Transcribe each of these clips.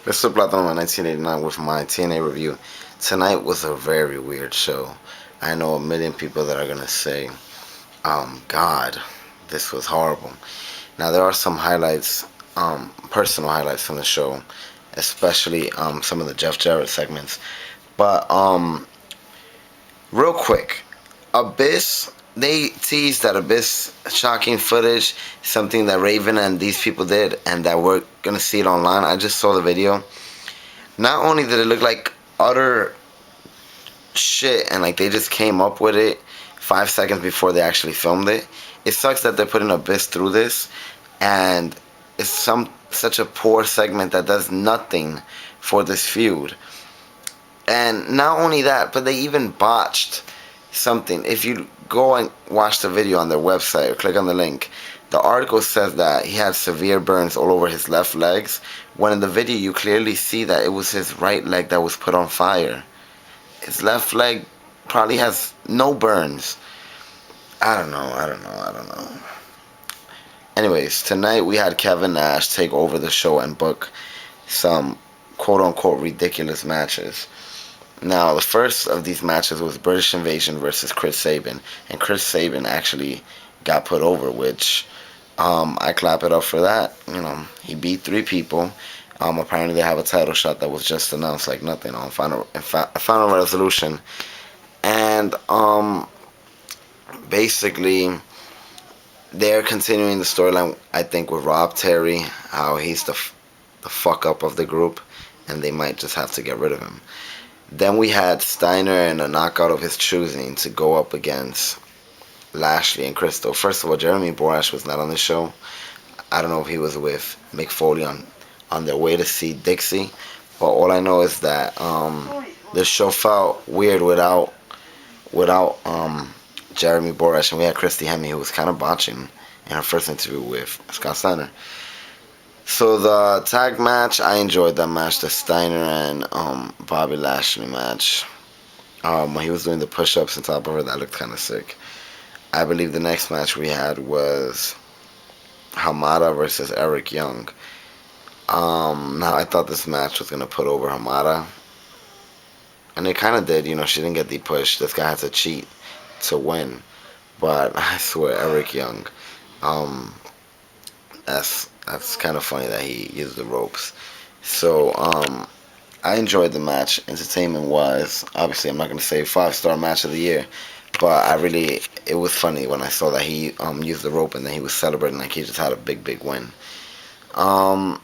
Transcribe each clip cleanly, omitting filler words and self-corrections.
This is Platinum 1989 with my TNA review. Tonight was a very weird show. I know a million people that are gonna say, God, this was horrible. Now there are some highlights, personal highlights from the show, especially some of the Jeff Jarrett segments. But real quick, Abyss. They teased that Abyss shocking footage, something that Raven and these people did, and that we're gonna see it online. I just saw the video. Not only did it look like utter shit and like they just came up with it 5 seconds before they actually filmed it. It sucks that they're putting Abyss through this, and it's such a poor segment that does nothing for this feud. And not only that, but they even botched something. If you go and watch the video on their website or click on the link, the article says that he had severe burns all over his left legs, when in the video you clearly see that it was his right leg that was put on fire. His left leg probably has no burns. I don't know. Anyways, tonight we had Kevin Nash take over the show and book some quote unquote ridiculous matches. Now, the first of these matches was British Invasion versus Chris Sabin, and Chris Sabin actually got put over, which I clap it up for that. He beat three people. Apparently, they have a title shot that was just announced, like nothing, on final resolution, and basically they're continuing the storyline. I think with Rob Terry, how he's the fuck up of the group, and they might just have to get rid of him. Then we had Steiner in a knockout of his choosing to go up against Lashley and Crystal. First of all, Jeremy Borash was not on the show. I don't know if he was with Mick Foley on their way to see Dixie, but all I know is that the show felt weird without Jeremy Borash, and we had Christy Hemme, who was kind of botching in her first interview with Scott Steiner. So the tag match, I enjoyed that match, the Steiner and Bobby Lashley match. When he was doing the push-ups on top of her, that looked kind of sick. I believe the next match we had was Hamada versus Eric Young. Now I thought this match was gonna put over Hamada, and it kind of did. She didn't get the push. This guy had to cheat to win, but I swear, Eric Young. Um, that's kind of funny that he used the ropes. So I enjoyed the match. Entertainment wise, obviously I'm not gonna say 5-star match of the year, but it was funny when I saw that he used the rope and then he was celebrating like he just had a big win. Um,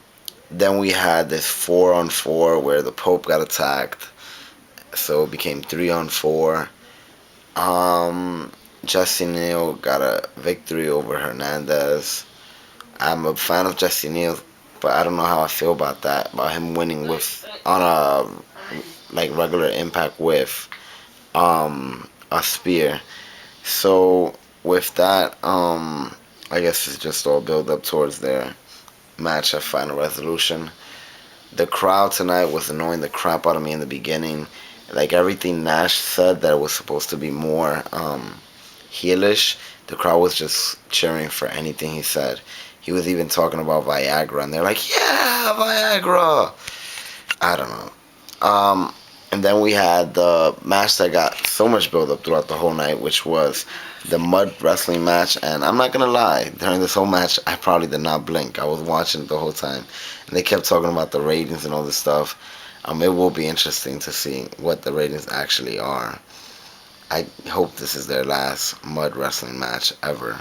then we had this 4-on-4 where the Pope got attacked, so it became 3-on-4. Jesse Neal got a victory over Hernandez. I'm a fan of Jesse Neal, but I don't know how I feel about that, about him winning with on a like regular Impact with a spear. So with that, I guess it's just all build up towards their match at Final Resolution. The crowd tonight was annoying the crap out of me in the beginning. Like everything Nash said that was supposed to be more heelish, the crowd was just cheering for anything he said. He was even talking about Viagra, and they're like, "Yeah, Viagra." I don't know. And then we had the match that got so much build up throughout the whole night, which was the mud wrestling match. And I'm not gonna lie, during this whole match, I probably did not blink. I was watching it the whole time, and they kept talking about the ratings and all this stuff. It will be interesting to see what the ratings actually are. I hope this is their last mud wrestling match ever.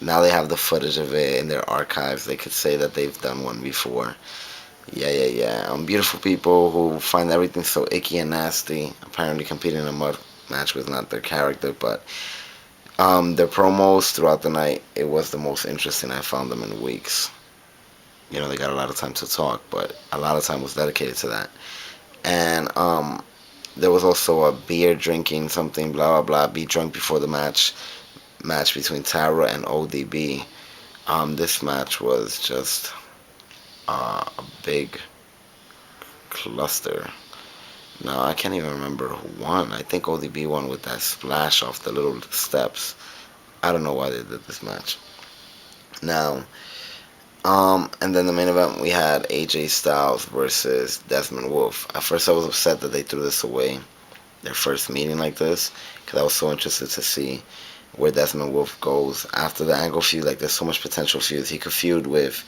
Now they have the footage of it in their archives. They could say that they've done one before. Yeah. Beautiful people who find everything so icky and nasty. Apparently, competing in a mud match was not their character, but their promos throughout the night, it was the most interesting I found them in weeks. They got a lot of time to talk, but a lot of time was dedicated to that. And there was also a beer drinking something, blah blah blah. Be drunk before the match between Tara and ODB. This match was just a big cluster. No, I can't even remember who won. I think ODB won with that splash off the little steps. I don't know why they did this match. Now, And then the main event we had AJ Styles versus Desmond Wolf. At first, I was upset that they threw this away, their first meeting like this, because I was so interested to see where Desmond Wolf goes after the Angle feud. Like, there's so much potential feuds. He could feud with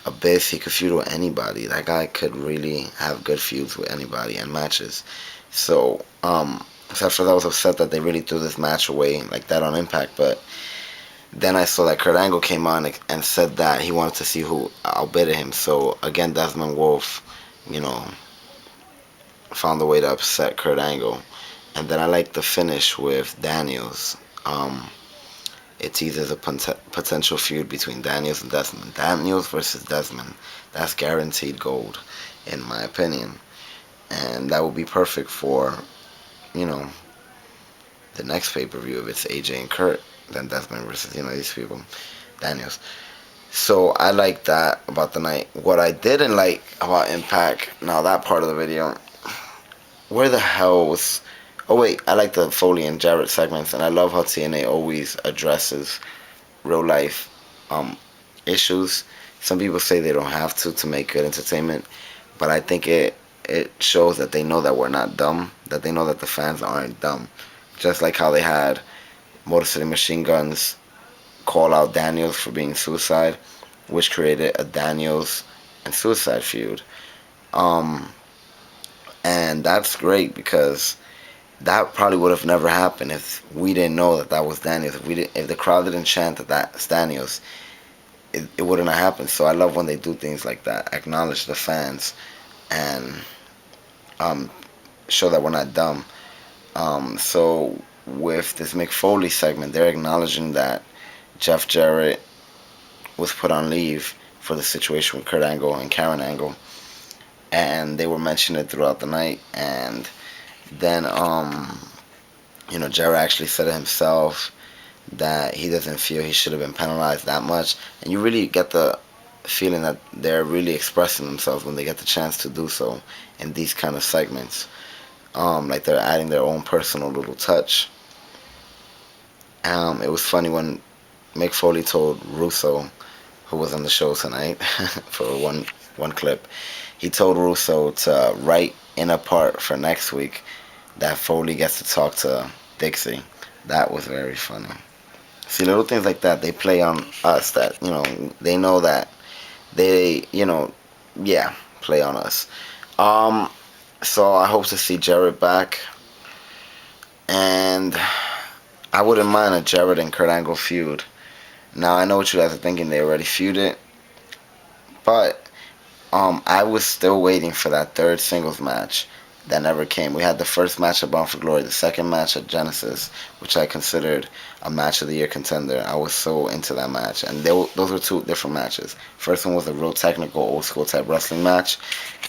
Abyss. He could feud with anybody. That guy could really have good feuds with anybody and matches. So at first I was upset that they really threw this match away like that on Impact, but then I saw that Kurt Angle came on and said that he wanted to see who outbid him. So again, Desmond Wolf, you know, found a way to upset Kurt Angle. And then I like the finish with Daniels. Um, it teases a potential feud between Daniels and Desmond. Daniels versus Desmond. That's guaranteed gold, in my opinion. And that would be perfect for, you know, the next pay per view if it's AJ and Kurt. Then Desmond versus, these people. Daniels. So I like that about the night. What I didn't like about Impact, now that part of the video, where the hell was. Oh, wait, I like the Foley and Jarrett segments, and I love how TNA always addresses real life issues. Some people say they don't have to make good entertainment, but I think it shows that they know that we're not dumb, that they know that the fans aren't dumb. Just like how they had Motor City Machine Guns call out Daniels for being suicide, which created a Daniels and suicide feud. Um, and that's great because that probably would have never happened if we didn't know that that was Daniels. If the crowd didn't chant that that's Daniels, it wouldn't have happened. So I love when they do things like that, acknowledge the fans and um, show that we're not dumb. So with this Mick Foley segment, they're acknowledging that Jeff Jarrett was put on leave for the situation with Kurt Angle and Karen Angle, and they were mentioning it throughout the night. And then, Jarrett actually said it himself that he doesn't feel he should have been penalized that much, and you really get the feeling that they're really expressing themselves when they get the chance to do so in these kind of segments. Like they're adding their own personal little touch. It was funny when Mick Foley told Russo, who was on the show tonight, for one clip, he told Russo to write in a part for next week that Foley gets to talk to Dixie. That was very funny. See, little things like that, they play on us that, they know that yeah, play on us. Um, so I hope to see Jarrett back, and I wouldn't mind a Jarrett and Kurt Angle feud. Now I know what you guys are thinking; they already feuded, but I was still waiting for that third singles match that never came. We had the first match at Bound for Glory, the second match at Genesis, which I considered a match of the year contender. I was so into that match, and those were two different matches. First one was a real technical, old school type wrestling match,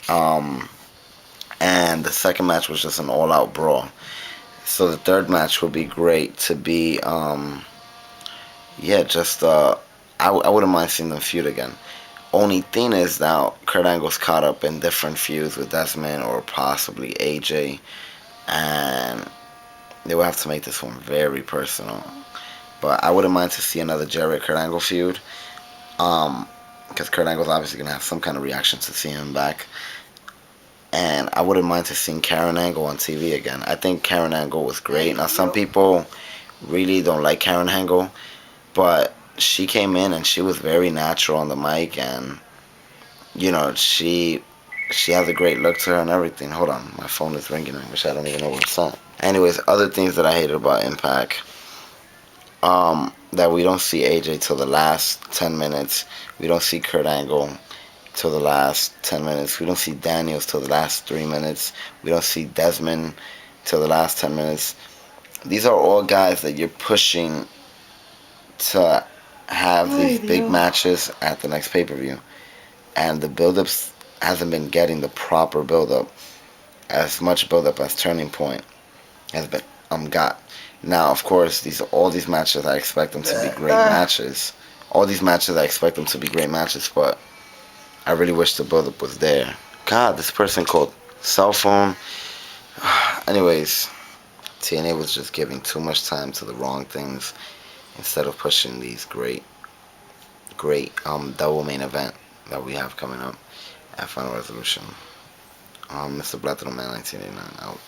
um, and the second match was just an all-out brawl. So the third match would be great to be, yeah, just I wouldn't mind seeing them feud again. Only thing is now Kurt Angle's caught up in different feuds with Desmond or possibly AJ, and they will have to make this one very personal. But I wouldn't mind to see another Jarrett Kurt Angle feud, because Kurt Angle's obviously gonna have some kind of reaction to seeing him back, and I wouldn't mind to seeing Karen Angle on TV again. I think Karen Angle was great. Now some people really don't like Karen Angle, but she came in and she was very natural on the mic, and she has a great look to her and everything. Hold on, my phone is ringing, which I don't even know what it's on. Anyways, other things that I hated about Impact, that we don't see AJ till the last 10 minutes. We don't see Kurt Angle till the last 10 minutes. We don't see Daniels till the last 3 minutes. We don't see Desmond till the last 10 minutes. These are all guys that you're pushing to have these big matches at the next pay-per-view. And the build-ups hasn't been getting the proper build-up, as much build-up as Turning Point has been got. Now, of course, all these matches I expect them to be great matches. All these matches I expect them to be great matches, but I really wish the build-up was there. God, this person called cell phone. Anyways, TNA was just giving too much time to the wrong things instead of pushing these great great double main event that we have coming up at Final Resolution. Mr. Platinum Man 1989 out.